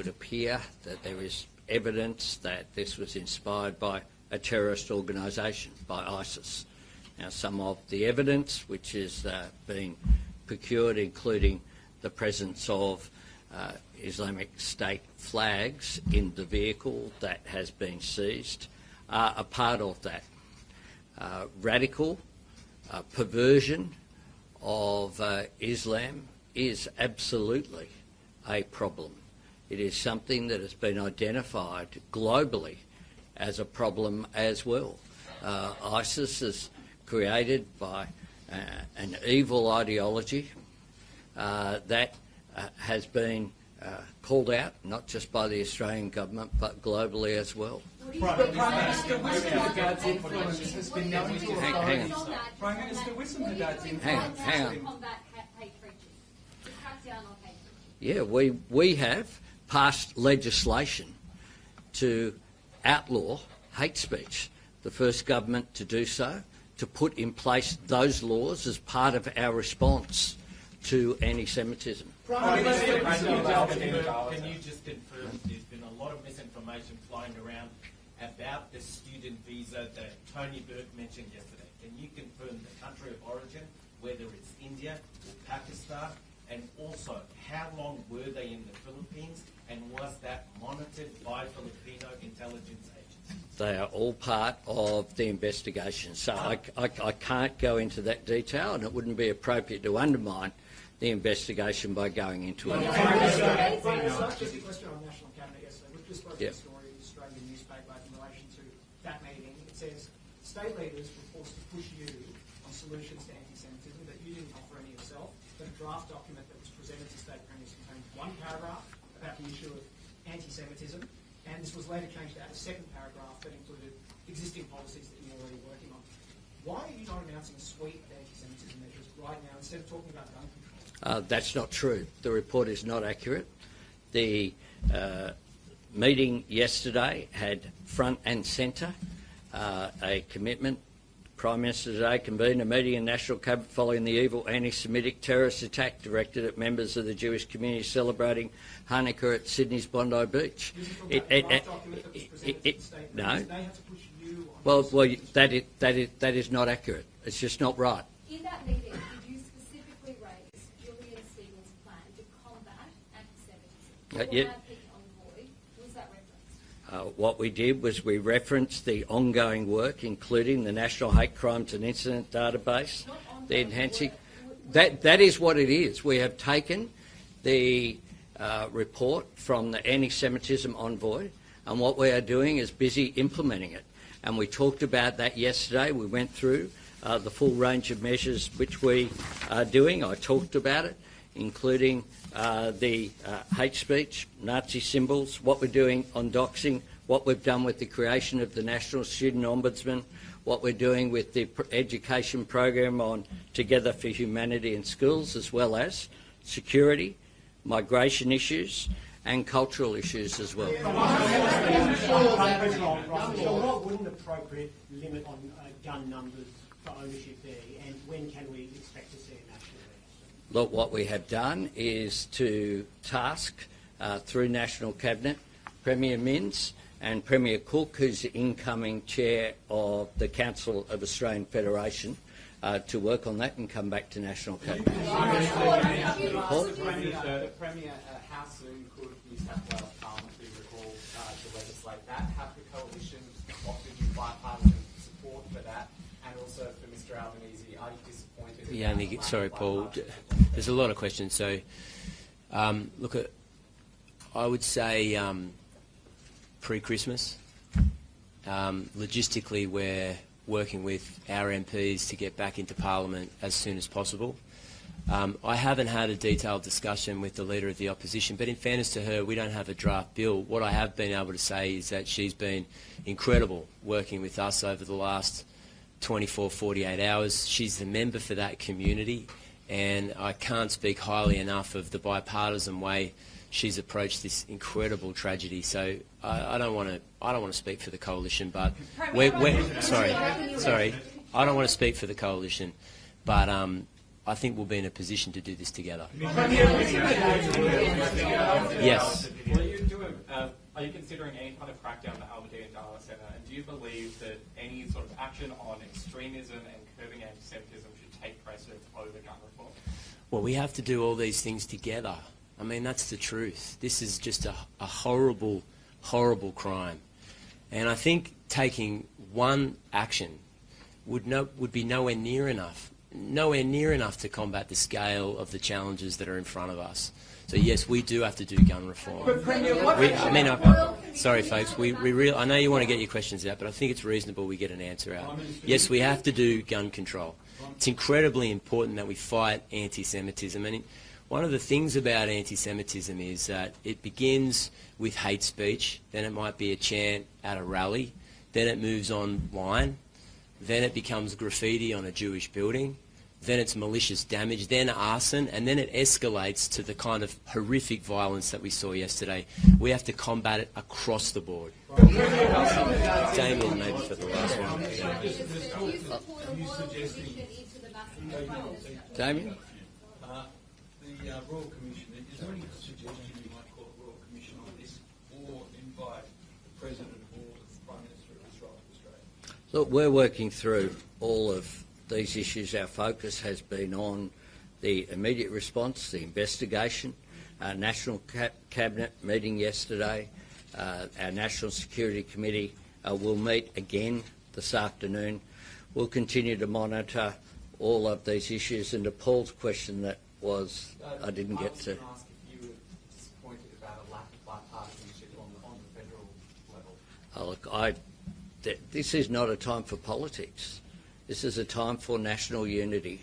would appear that there is evidence that this was inspired by a terrorist organisation, by ISIS. Now, some of the evidence which has been procured, including the presence of Islamic State flags in the vehicle that has been seized, are a part of that. Radical perversion of Islam is absolutely a problem. It is something that has been identified globally as a problem as well. ISIS is created by an evil ideology that has been called out, not just by the Australian government, but globally as well. Prime Minister Haddad's influence has been known to Hang on. Prime Minister Haddad's influence. Hang on. Yeah, we have passed legislation to outlaw hate speech. The first government to do so, to put in place those laws as part of our response to anti-Semitism. Prime Minister, can you just confirm there's been a lot of misinformation flying around about the student visa that Tony Burke mentioned yesterday? Can you confirm the country of origin, whether it's India or Pakistan, and also how long were they in the Philippines, and was that monitored by Filipino intelligence agencies? They are all part of the investigation, so I can't go into that detail, and it wouldn't be appropriate to undermine the investigation by going into it. Just a question on National Cabinet yesterday. We've just spoken to a story in the Australian newspaper in relation to that meeting. It says state leaders were forced to push you on solutions to anti-Semitism, that you didn't offer any yourself, but a draft document that was presented to state premiers contained one paragraph about the issue of anti-Semitism, and this was later changed to add a second paragraph that included existing policies that you're already working on. Why are you not announcing a suite of anti-Semitism measures right now instead of talking about gun control? That's not true. The report is not accurate. The meeting yesterday had front and centre a commitment. Prime Minister today convened a meeting in National Cabinet following the evil anti-Semitic terrorist attack directed at members of the Jewish community celebrating Hanukkah at Sydney's Bondi Beach. No. Well, that is not accurate. It's just not right. In that meeting, did you specifically raise Julian Stevens' plan to combat anti-Semitism? Was that referenced? What we did was we referenced the ongoing work, including the National Hate Crimes and Incident Database, the enhancing. That is what it is. We have taken the report from the anti-Semitism envoy, and what we are doing is busy implementing it. And we talked about that yesterday. We went through the full range of measures which we are doing. I talked about it, including the hate speech, Nazi symbols, what we're doing on doxing, what we've done with the creation of the National Student Ombudsman, what we're doing with the education program on Together for Humanity in schools, as well as security, migration issues and cultural issues as well. What would an appropriate limit on gun numbers for ownership be, and when can we expect to see a national register? Look, what we have done is to task through National Cabinet Premier Minns and Premier Cook, who's the incoming chair of the Council of Australian Federation, to work on that and come back to National Cabinet. The Premier, how soon could New South Wales Parliament be recalled to legislate that? Have the Coalition offered you bipartisan support for that? And also for Mr Albanese, are you disappointed? Sorry, Paul. There's a lot of questions. So, look, I would say pre-Christmas. Logistically, we're working with our MPs to get back into Parliament as soon as possible. I haven't had a detailed discussion with the Leader of the Opposition, but in fairness to her, we don't have a draft bill. What I have been able to say is that she's been incredible working with us over the last 24, 48 hours. She's the member for that community, and I can't speak highly enough of the bipartisan way she's approached this incredible tragedy. So I don't want to speak for the Coalition, but sorry, I don't want to speak for the Coalition, but I think we'll be in a position to do this together. Yes. Will you do do you believe that any sort of action on extremism and curbing anti-Semitism should take precedence over gun reform? Well, we have to do all these things together. I mean, that's the truth. This is just a horrible, horrible crime. And I think taking one action would be nowhere near enough to combat the scale of the challenges that are in front of us. So yes, we do have to do gun reform. Sorry folks, I know you want to get your questions out, but I think it's reasonable we get an answer out. Yes, we have to do gun control. It's incredibly important that we fight anti-Semitism. And one of the things about anti-Semitism is that it begins with hate speech, then it might be a chant at a rally, then it moves online, then it becomes graffiti on a Jewish building, then it's malicious damage, then arson, and then it escalates to the kind of horrific violence that we saw yesterday. We have to combat it across the board. Damien, maybe for the last one. Damien? The Royal Commission, is there any suggestion you might call a Royal Commission on this, or invite the President or the Prime Minister of Israel to Australia? Look, we're working through all of these issues. Our focus has been on the immediate response, the investigation, our National Cabinet meeting yesterday, our National Security Committee will meet again this afternoon. We'll continue to monitor all of these issues. And to Paul's question that was, I didn't get to. I was going to ask if you were disappointed about a lack of bipartisanship on the federal level. Oh, look, this is not a time for politics. This is a time for national unity.